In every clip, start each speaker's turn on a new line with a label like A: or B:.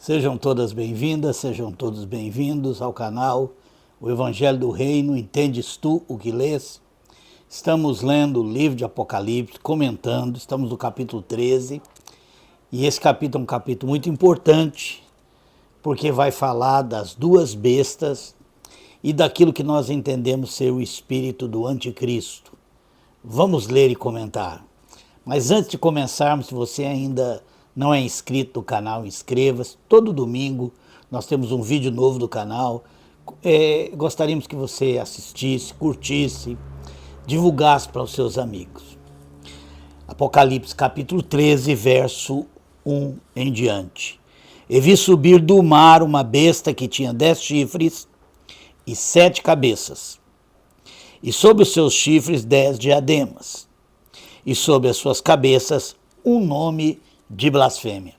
A: Sejam todas bem-vindas, sejam todos bem-vindos ao canal O Evangelho do Reino, Entendes Tu o que lês? Estamos lendo o livro de Apocalipse, comentando, estamos no capítulo 13, e esse capítulo é um capítulo muito importante, porque vai falar das duas bestas e daquilo que nós entendemos ser o espírito do anticristo. Vamos ler e comentar. Mas antes de começarmos, se você ainda não é inscrito no canal, inscreva-se. Todo domingo nós temos um vídeo novo do canal. Gostaríamos que você assistisse, curtisse, divulgasse para os seus amigos. Apocalipse capítulo 13, verso 1 em diante. E vi subir do mar uma besta que tinha 10 chifres e 7 cabeças, e sobre os seus chifres 10 diademas, e sobre as suas cabeças um nome de blasfêmia.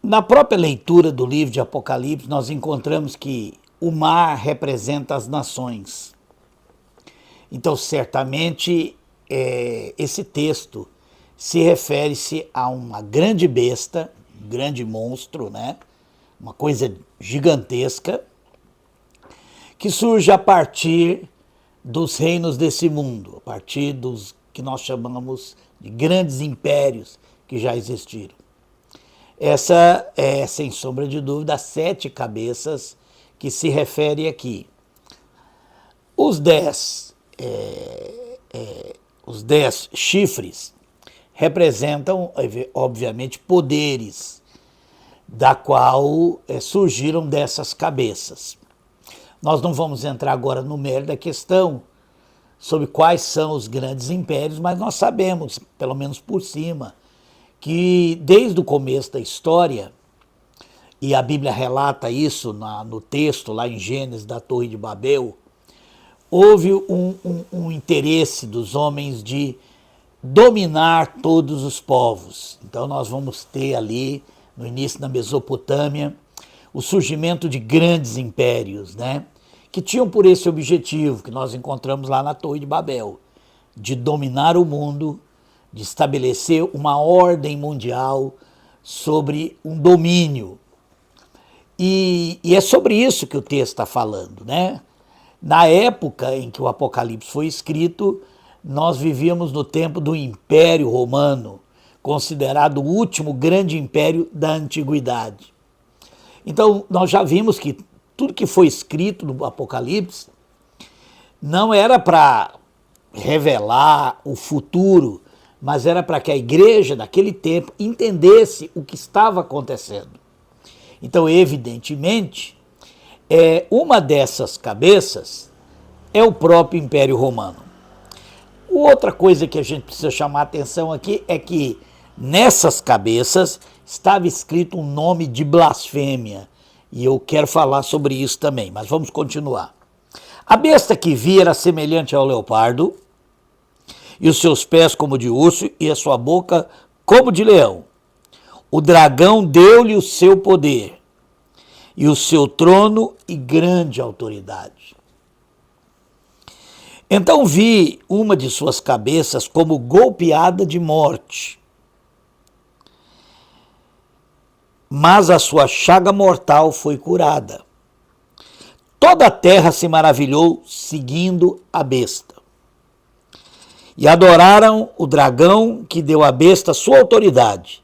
A: Na própria leitura do livro de Apocalipse, nós encontramos que o mar representa as nações. Então, certamente, esse texto se refere-se a uma grande besta, um grande monstro, né? Uma coisa gigantesca, que surge a partir dos reinos desse mundo, a partir dos que nós chamamos de grandes impérios que já existiram. Essa é, sem sombra de dúvida, as 7 cabeças que se refere aqui. Os 10 chifres representam, obviamente, poderes, da qual surgiram dessas cabeças. Nós não vamos entrar agora no mérito da questão sobre quais são os grandes impérios, mas nós sabemos, pelo menos por cima, que desde o começo da história, e a Bíblia relata isso no texto lá em Gênesis da Torre de Babel, houve um interesse dos homens de dominar todos os povos. Então nós vamos ter ali, no início da Mesopotâmia, o surgimento de grandes impérios, né? Que tinham por esse objetivo, que nós encontramos lá na Torre de Babel, de dominar o mundo, de estabelecer uma ordem mundial sobre um domínio. E é sobre isso que o texto está falando, né? Na época em que o Apocalipse foi escrito, nós vivíamos no tempo do Império Romano, considerado o último grande império da antiguidade. Então, nós já vimos que tudo que foi escrito no Apocalipse não era para revelar o futuro, mas era para que a igreja daquele tempo entendesse o que estava acontecendo. Então, evidentemente, uma dessas cabeças é o próprio Império Romano. Outra coisa que a gente precisa chamar a atenção aqui é que nessas cabeças estava escrito um nome de blasfêmia. E eu quero falar sobre isso também, mas vamos continuar. A besta que vi era semelhante ao leopardo, e os seus pés como de urso, e a sua boca como de leão. O dragão deu-lhe o seu poder, e o seu trono e grande autoridade. Então vi uma de suas cabeças como golpeada de morte, mas a sua chaga mortal foi curada. Toda a terra se maravilhou seguindo a besta. E adoraram o dragão que deu à besta sua autoridade.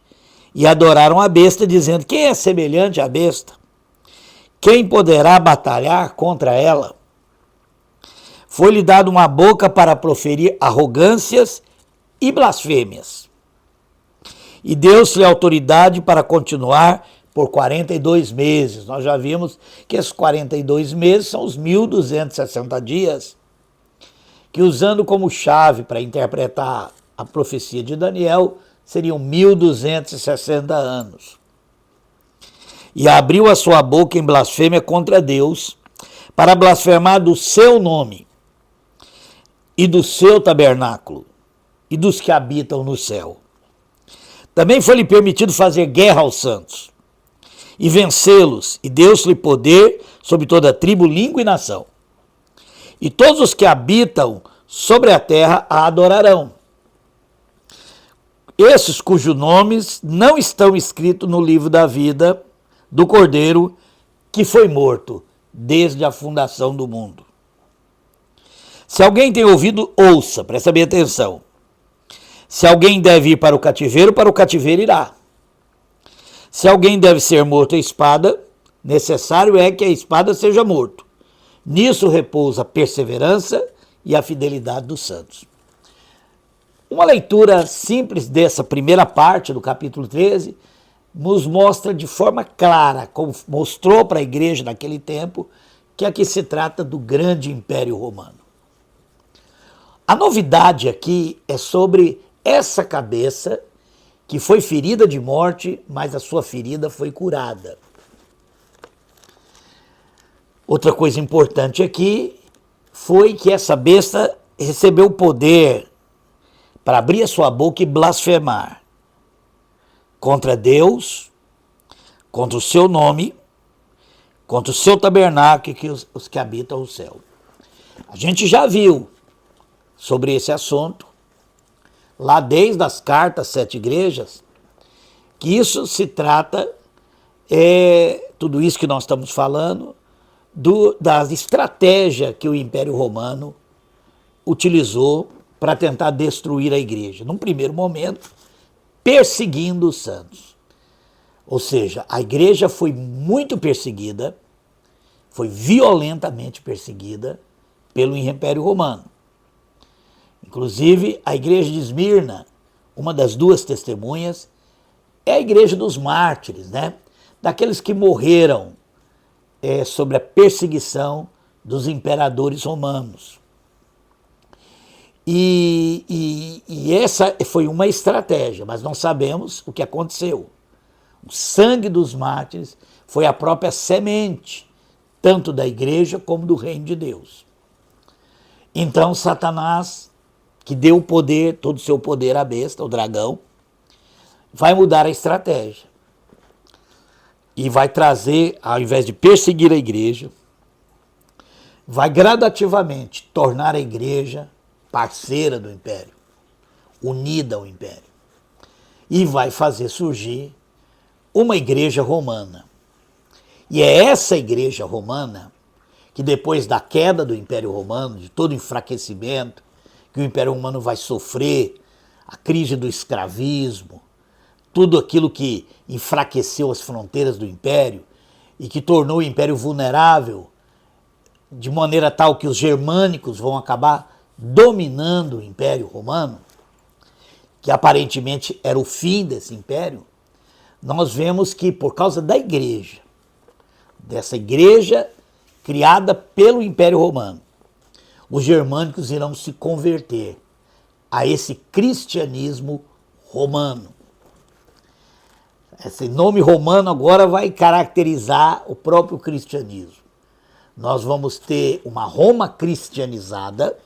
A: E adoraram a besta, dizendo: quem é semelhante à besta? Quem poderá batalhar contra ela? Foi-lhe dado uma boca para proferir arrogâncias e blasfêmias. E deu-se-lhe autoridade para continuar por 42 meses. Nós já vimos que esses 42 meses são os 1260 dias, que, usando como chave para interpretar a profecia de Daniel, seriam 1260 anos. E abriu a sua boca em blasfêmia contra Deus, para blasfemar do seu nome, e do seu tabernáculo, e dos que habitam no céu. Também foi-lhe permitido fazer guerra aos santos, e vencê-los, e deu-se-lhe poder sobre toda tribo, língua e nação. E todos os que habitam sobre a terra a adorarão. esses cujos nomes não estão escritos no livro da vida do Cordeiro que foi morto desde a fundação do mundo. Se alguém tem ouvido, ouça, presta bem atenção. Se alguém deve ir para o cativeiro irá. Se alguém deve ser morto à espada, necessário é que a espada seja morto. Nisso repousa a perseverança e a fidelidade dos santos. Uma leitura simples dessa primeira parte do capítulo 13 nos mostra de forma clara, como mostrou para a igreja naquele tempo, que aqui se trata do grande Império Romano. A novidade aqui é sobre essa cabeça que foi ferida de morte, mas a sua ferida foi curada. Outra coisa importante aqui foi que essa besta recebeu o poder para abrir a sua boca e blasfemar contra Deus, contra o seu nome, contra o seu tabernáculo e os que habitam o céu. A gente já viu sobre esse assunto, lá desde as cartas às 7 igrejas, que isso se trata, tudo isso que nós estamos falando, da estratégia que o Império Romano utilizou para tentar destruir a igreja. Num primeiro momento, perseguindo os santos. Ou seja, a igreja foi muito perseguida, foi violentamente perseguida pelo Império Romano. Inclusive, a igreja de Esmirna, uma das duas testemunhas, é a igreja dos mártires, né? Daqueles que morreram sobre a perseguição dos imperadores romanos. E essa foi uma estratégia, mas não sabemos o que aconteceu. O sangue dos mártires foi a própria semente, tanto da igreja como do reino de Deus. Então Satanás, que deu o poder, todo o seu poder à besta, o dragão, vai mudar a estratégia. E vai trazer, ao invés de perseguir a igreja, vai gradativamente tornar a igreja parceira do império, unida ao império. E vai fazer surgir uma igreja romana. E é essa igreja romana que depois da queda do Império Romano, de todo o enfraquecimento que o Império Romano vai sofrer, a crise do escravismo, tudo aquilo que enfraqueceu as fronteiras do Império e que tornou o Império vulnerável, de maneira tal que os germânicos vão acabar dominando o Império Romano, que aparentemente era o fim desse império, nós vemos que por causa da igreja, dessa igreja criada pelo Império Romano, os germânicos irão se converter a esse cristianismo romano. Esse nome romano agora vai caracterizar o próprio cristianismo. Nós vamos ter uma Roma cristianizada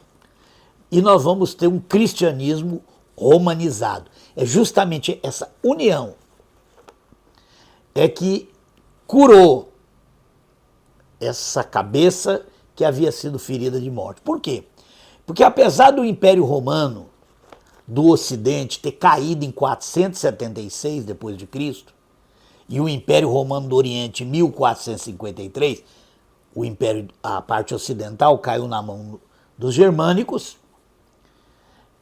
A: e nós vamos ter um cristianismo romanizado. É justamente essa união que curou essa cabeça que havia sido ferida de morte. Por quê? Porque apesar do Império Romano do Ocidente ter caído em 476 depois de Cristo e o Império Romano do Oriente em 1453, a parte ocidental caiu na mão dos germânicos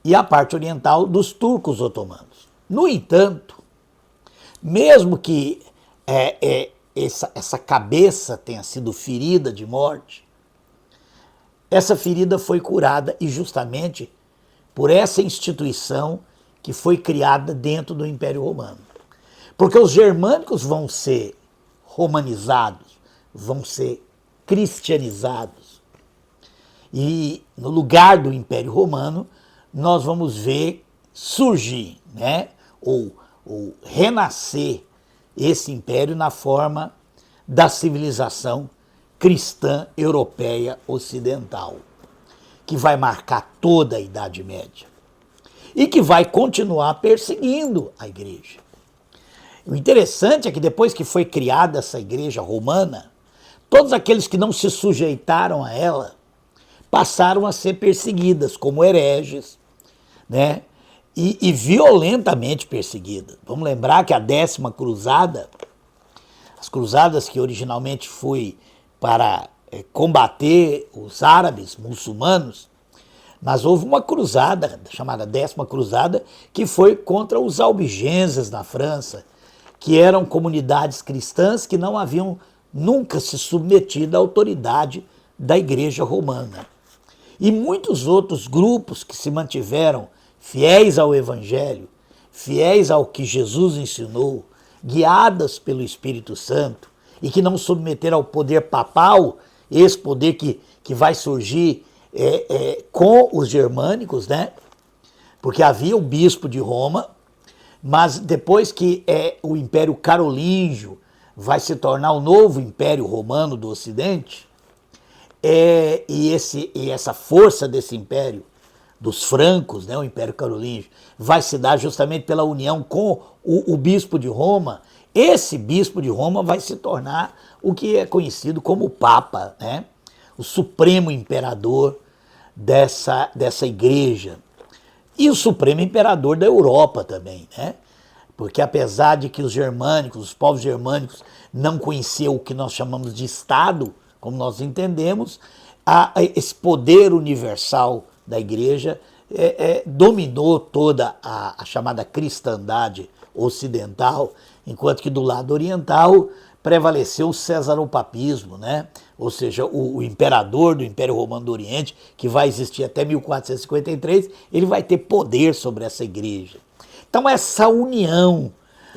A: e a parte oriental dos turcos otomanos. No entanto, mesmo que essa cabeça tenha sido ferida de morte, essa ferida foi curada e justamente por essa instituição que foi criada dentro do Império Romano. Porque os germânicos vão ser romanizados, vão ser cristianizados. E no lugar do Império Romano, nós vamos ver surgir, ou renascer esse império na forma da civilização cristã europeia ocidental, que vai marcar toda a Idade Média e que vai continuar perseguindo a igreja. O interessante é que depois que foi criada essa igreja romana, todos aqueles que não se sujeitaram a ela passaram a ser perseguidas como hereges, e violentamente perseguida. Vamos lembrar que a 10ª Cruzada, as cruzadas que originalmente foi para combater os árabes muçulmanos, mas houve uma cruzada, chamada 10ª Cruzada, que foi contra os albigenses na França, que eram comunidades cristãs que não haviam nunca se submetido à autoridade da Igreja Romana. E muitos outros grupos que se mantiveram fiéis ao Evangelho, fiéis ao que Jesus ensinou, guiadas pelo Espírito Santo, e que não submeteram ao poder papal, esse poder que vai surgir com os germânicos, né? Porque havia o bispo de Roma, mas depois que o Império Carolíngio vai se tornar o novo Império Romano do Ocidente, e essa força desse império, dos francos, né, o Império Carolíngio, vai se dar justamente pela união com o bispo de Roma. Esse bispo de Roma vai se tornar o que é conhecido como Papa, né, o supremo imperador dessa igreja. E o supremo imperador da Europa também, né? Porque apesar de que os povos germânicos não conheciam o que nós chamamos de Estado, como nós entendemos, esse poder universal da igreja dominou toda a chamada cristandade ocidental, enquanto que do lado oriental prevaleceu o cesaropapismo, né? Ou seja, o imperador do Império Romano do Oriente, que vai existir até 1453, ele vai ter poder sobre essa igreja. Então essa união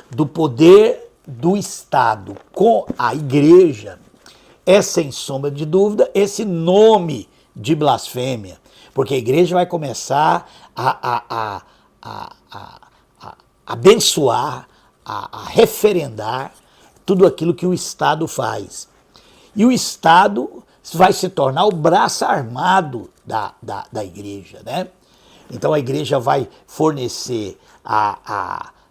A: do poder do Estado com a igreja é, sem sombra de dúvida, esse nome de blasfêmia, porque a igreja vai começar a abençoar, a referendar tudo aquilo que o Estado faz. E o Estado vai se tornar o braço armado da igreja, né? Então a igreja vai fornecer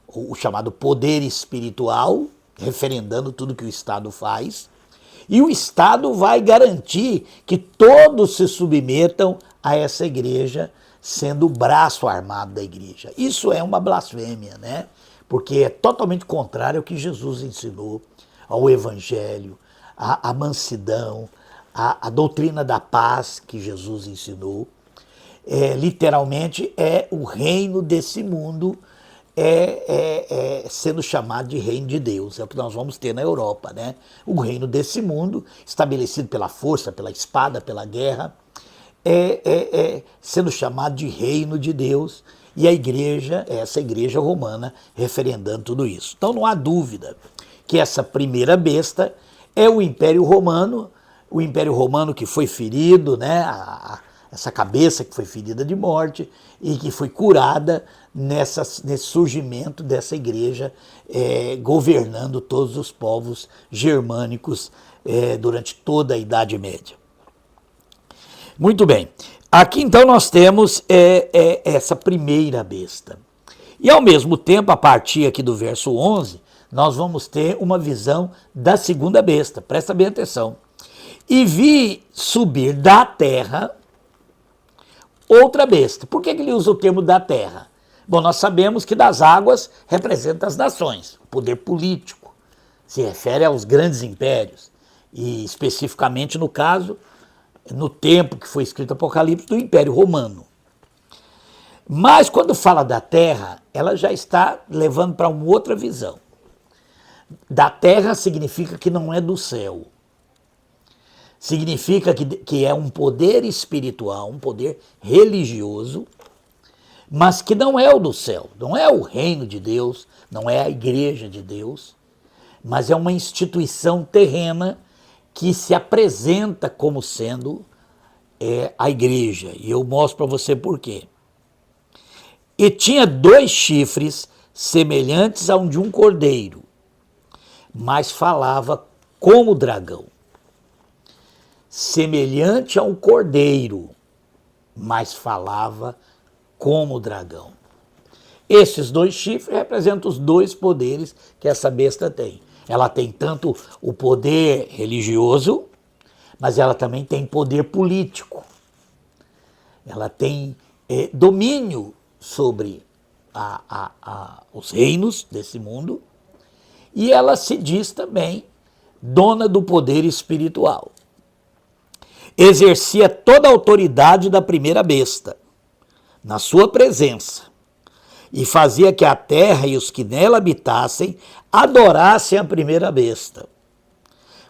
A: o chamado poder espiritual, referendando tudo que o Estado faz, e o Estado vai garantir que todos se submetam a essa igreja, sendo o braço armado da igreja. Isso é uma blasfêmia, né? Porque é totalmente contrário ao que Jesus ensinou, ao Evangelho, à mansidão, à doutrina da paz que Jesus ensinou. Literalmente é o reino desse mundo sendo chamado de reino de Deus. É o que nós vamos ter na Europa, né? O reino desse mundo, estabelecido pela força, pela espada, pela guerra, sendo chamado de reino de Deus, e a igreja, essa igreja romana, referendando tudo isso. Então não há dúvida que essa primeira besta é o Império Romano que foi ferido, né? Essa cabeça que foi ferida de morte e que foi curada nesse surgimento dessa igreja governando todos os povos germânicos durante toda a Idade Média. Muito bem. Aqui então nós temos essa primeira besta. E ao mesmo tempo, a partir aqui do verso 11, nós vamos ter uma visão da segunda besta. Presta bem atenção. E vi subir da terra outra besta. Por que ele usa o termo da terra? Bom, nós sabemos que das águas representa as nações, o poder político, se refere aos grandes impérios, e especificamente no caso, no tempo que foi escrito Apocalipse, do Império Romano. Mas quando fala da terra, ela já está levando para uma outra visão. Da terra significa que não é do céu. Significa que é um poder espiritual, um poder religioso, mas que não é o do céu, não é o reino de Deus, não é a igreja de Deus, mas é uma instituição terrena que se apresenta como sendo a igreja. E eu mostro para você por quê. E tinha 2 chifres semelhantes a um de um cordeiro, mas falava como dragão. Semelhante a um cordeiro, mas falava como dragão. Esses 2 chifres representam os 2 poderes que essa besta tem. Ela tem tanto o poder religioso, mas ela também tem poder político. Ela tem domínio sobre os reinos desse mundo, e ela se diz também dona do poder espiritual. Exercia toda a autoridade da primeira besta, na sua presença, e fazia que a terra e os que nela habitassem adorassem a primeira besta,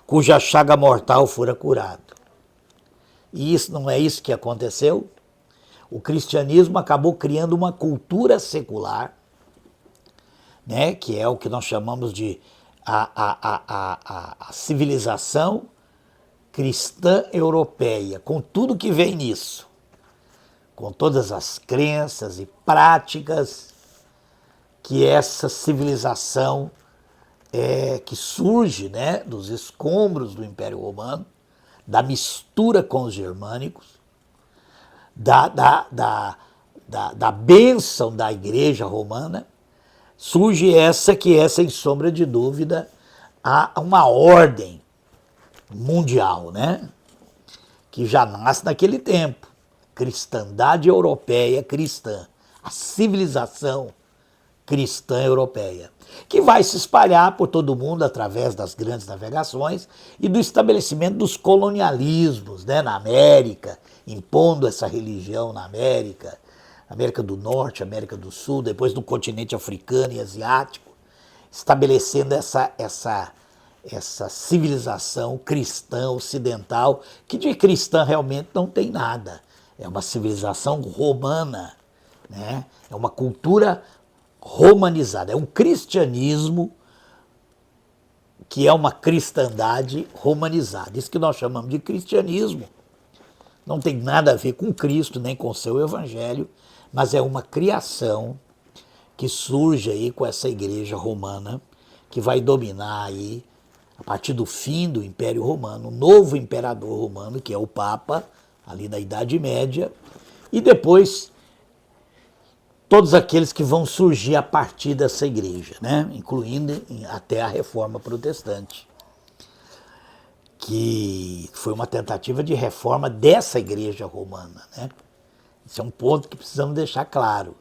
A: cuja chaga mortal fora curado. E isso não é isso que aconteceu? O cristianismo acabou criando uma cultura secular, né, que é o que nós chamamos de a civilização cristã europeia, com tudo que vem nisso, com todas as crenças e práticas que essa civilização que surge, né, dos escombros do Império Romano, da mistura com os germânicos, da bênção da Igreja Romana, surge essa que é, sem sombra de dúvida, uma ordem mundial, né? Que já nasce naquele tempo. Cristandade europeia cristã, a civilização cristã europeia, que vai se espalhar por todo o mundo através das grandes navegações e do estabelecimento dos colonialismos, né, na América, impondo essa religião na América, América do Norte, América do Sul, depois no continente africano e asiático, estabelecendo essa civilização cristã ocidental, que de cristã realmente não tem nada. É uma civilização romana, né? É uma cultura romanizada, é um cristianismo que é uma cristandade romanizada. Isso que nós chamamos de cristianismo não tem nada a ver com Cristo, nem com o seu evangelho, mas é uma criação que surge aí com essa igreja romana, que vai dominar aí, a partir do fim do Império Romano, o novo imperador romano, que é o Papa, ali na Idade Média, e depois todos aqueles que vão surgir a partir dessa igreja, né? Incluindo até a Reforma Protestante, que foi uma tentativa de reforma dessa igreja romana, né? Esse é um ponto que precisamos deixar claro.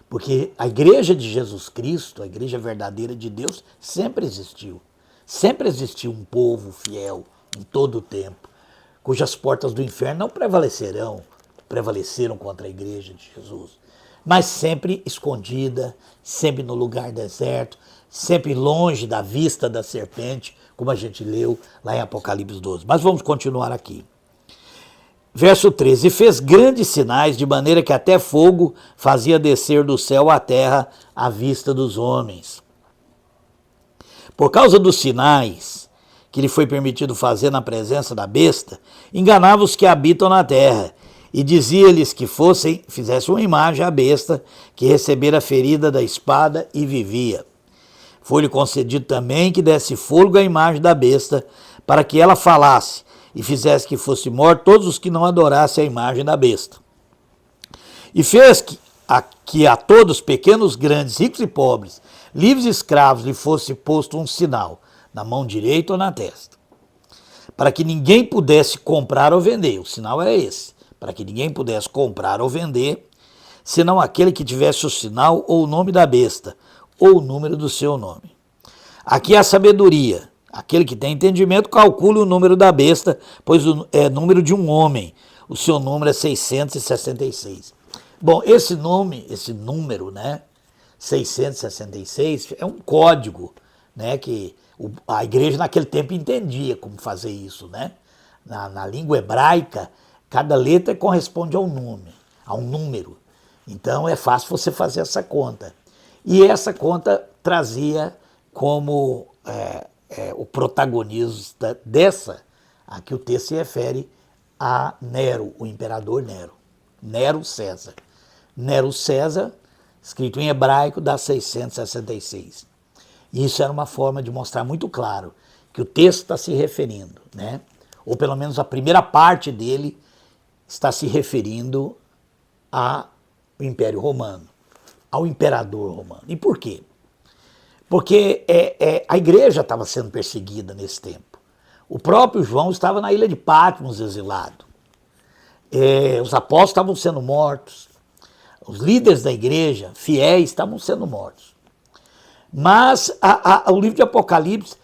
A: Porque a igreja de Jesus Cristo, a igreja verdadeira de Deus, sempre existiu. Sempre existiu um povo fiel em todo o tempo, cujas portas do inferno não prevaleceram contra a igreja de Jesus, mas sempre escondida, sempre no lugar deserto, sempre longe da vista da serpente, como a gente leu lá em Apocalipse 12. Mas vamos continuar aqui. Verso 13, e fez grandes sinais, de maneira que até fogo fazia descer do céu à terra à vista dos homens. Por causa dos sinais que lhe foi permitido fazer na presença da besta, enganava os que habitam na terra, e dizia-lhes que fizessem uma imagem à besta, que recebera a ferida da espada e vivia. Foi-lhe concedido também que desse fôlego à imagem da besta, para que ela falasse, e fizesse que fosse morto todos os que não adorassem a imagem da besta. E fez que a todos, pequenos, grandes, ricos e pobres, livres e escravos, lhe fosse posto um sinal, na mão direita ou na testa, para que ninguém pudesse comprar ou vender. O sinal era esse, para que ninguém pudesse comprar ou vender, senão aquele que tivesse o sinal ou o nome da besta, ou o número do seu nome. Aqui a sabedoria. Aquele que tem entendimento, calcule o número da besta, pois é número de um homem. O seu número é 666. Bom, esse número, né, 666, é um código, né, que a igreja naquele tempo entendia como fazer isso, né? Na língua hebraica, cada letra corresponde a um número. Então é fácil você fazer essa conta. E essa conta trazia como o protagonista dessa, a que o texto se refere a Nero, o imperador Nero. Nero César. Nero César, escrito em hebraico, dá 666. E isso era uma forma de mostrar muito claro que o texto está se referindo, né? Ou pelo menos a primeira parte dele está se referindo ao Império Romano, ao imperador romano. E por quê? Porque a igreja estava sendo perseguida nesse tempo. O próprio João estava na ilha de Patmos exilado. Os apóstolos estavam sendo mortos. os líderes da igreja, fiéis, estavam sendo mortos. Mas o livro de Apocalipse,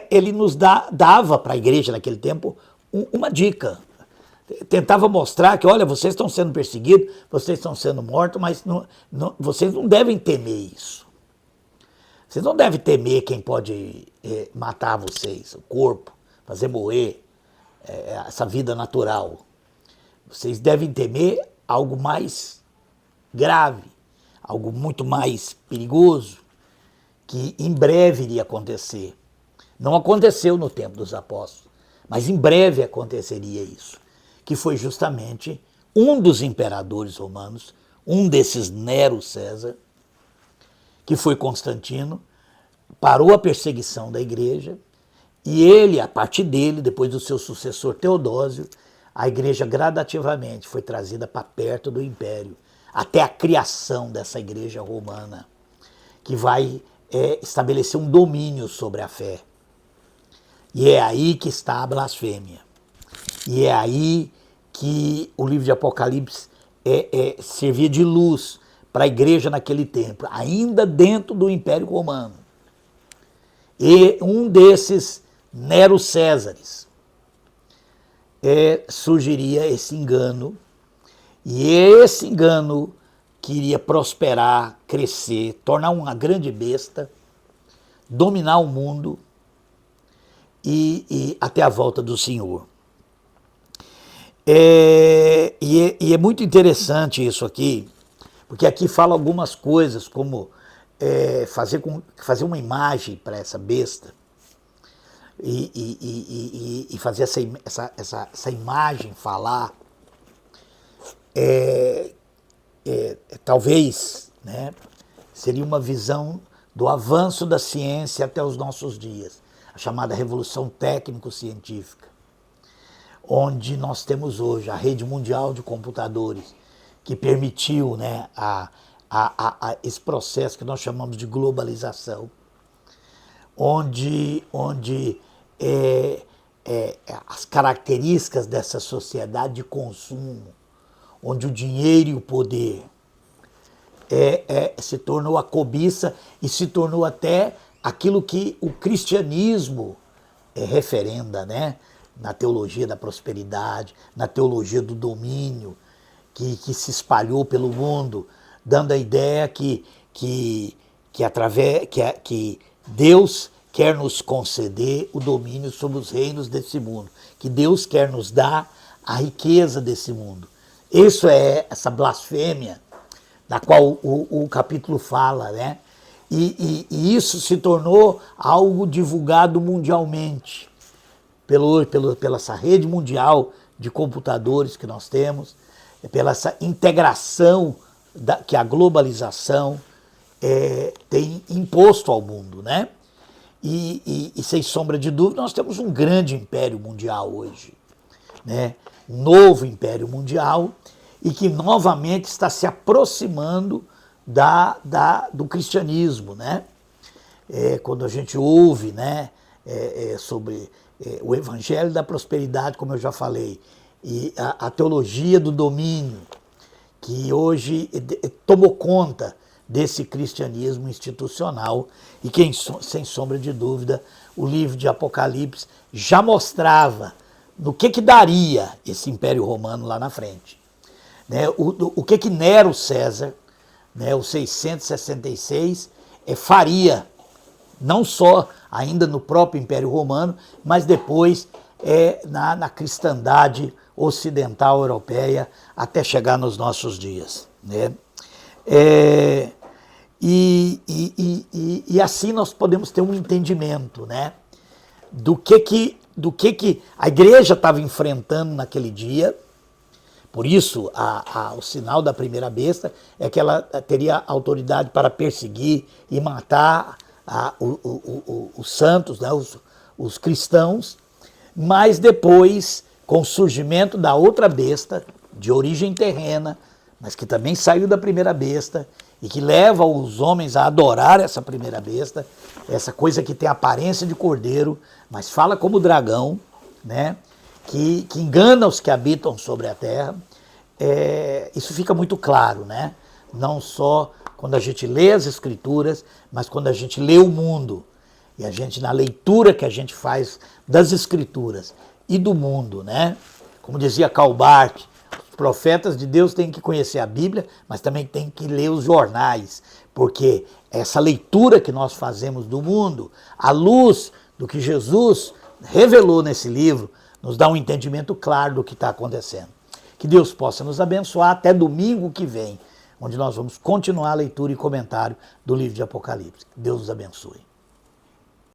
A: ele nos dava para a igreja naquele tempo uma dica. Tentava mostrar que, olha, vocês estão sendo perseguidos, vocês estão sendo mortos, mas vocês não devem temer isso. Vocês não devem temer quem pode matar vocês, o corpo, fazer morrer, essa vida natural. Vocês devem temer algo mais grave, algo muito mais perigoso, que em breve iria acontecer. Não aconteceu no tempo dos apóstolos, mas em breve aconteceria isso, que foi justamente um dos imperadores romanos, um desses Nero César, que foi Constantino, parou a perseguição da igreja, e ele, a partir dele, depois do seu sucessor Teodósio, a igreja gradativamente foi trazida para perto do império, até a criação dessa igreja romana, que vai estabelecer um domínio sobre a fé. E é aí que está a blasfêmia. E é aí que o livro de Apocalipse servia de luz para a igreja naquele tempo, ainda dentro do Império Romano. E um desses Nero Césares surgiria esse engano, e esse engano queria prosperar, crescer, tornar uma grande besta, dominar o mundo e até a volta do Senhor. E é muito interessante isso aqui, porque aqui fala algumas coisas, como fazer uma imagem para essa besta e fazer essa imagem falar. Talvez, né, seria uma visão do avanço da ciência até os nossos dias, a chamada revolução técnico-científica, onde nós temos hoje a rede mundial de computadores, que permitiu, né, esse processo que nós chamamos de globalização, onde as características dessa sociedade de consumo, onde o dinheiro e o poder se tornou a cobiça e se tornou até aquilo que o cristianismo referenda, né? Na teologia da prosperidade, na teologia do domínio, que se espalhou pelo mundo, dando a ideia que Deus quer nos conceder o domínio sobre os reinos desse mundo, que Deus quer nos dar a riqueza desse mundo. Isso é essa blasfêmia da qual o capítulo fala, né? E isso se tornou algo divulgado mundialmente pela essa rede mundial de computadores que nós temos, pela essa integração que a globalização tem imposto ao mundo, né? E sem sombra de dúvida, nós temos um grande império mundial hoje, né? Um novo império mundial, e que novamente está se aproximando do cristianismo, né? Quando a gente ouve, né, sobre o evangelho da prosperidade, como eu já falei, e a teologia do domínio, que hoje tomou conta desse cristianismo institucional, e que, sem sombra de dúvida, o livro de Apocalipse já mostrava no que daria esse Império Romano lá na frente. Né? O que Nero César, né, o 666, faria, não só ainda no próprio Império Romano, mas depois na cristandade ocidental europeia, até chegar nos nossos dias. Né? E assim nós podemos ter um entendimento, né, do que a igreja estava enfrentando naquele dia. Por isso, o sinal da primeira besta é que ela teria autoridade para perseguir e matar os santos, né, os cristãos, mas depois, com o surgimento da outra besta, de origem terrena, mas que também saiu da primeira besta e que leva os homens a adorar essa primeira besta, essa coisa que tem aparência de cordeiro, mas fala como dragão, né? Que engana os que habitam sobre a terra. isso fica muito claro, né? Não só quando a gente lê as Escrituras, mas quando a gente lê o mundo. E a gente, na leitura que a gente faz das Escrituras e do mundo, né? Como dizia Karl Barth, os profetas de Deus têm que conhecer a Bíblia, mas também têm que ler os jornais, porque essa leitura que nós fazemos do mundo, à luz do que Jesus revelou nesse livro, nos dá um entendimento claro do que está acontecendo. Que Deus possa nos abençoar até domingo que vem, onde nós vamos continuar a leitura e comentário do livro de Apocalipse. Deus os abençoe.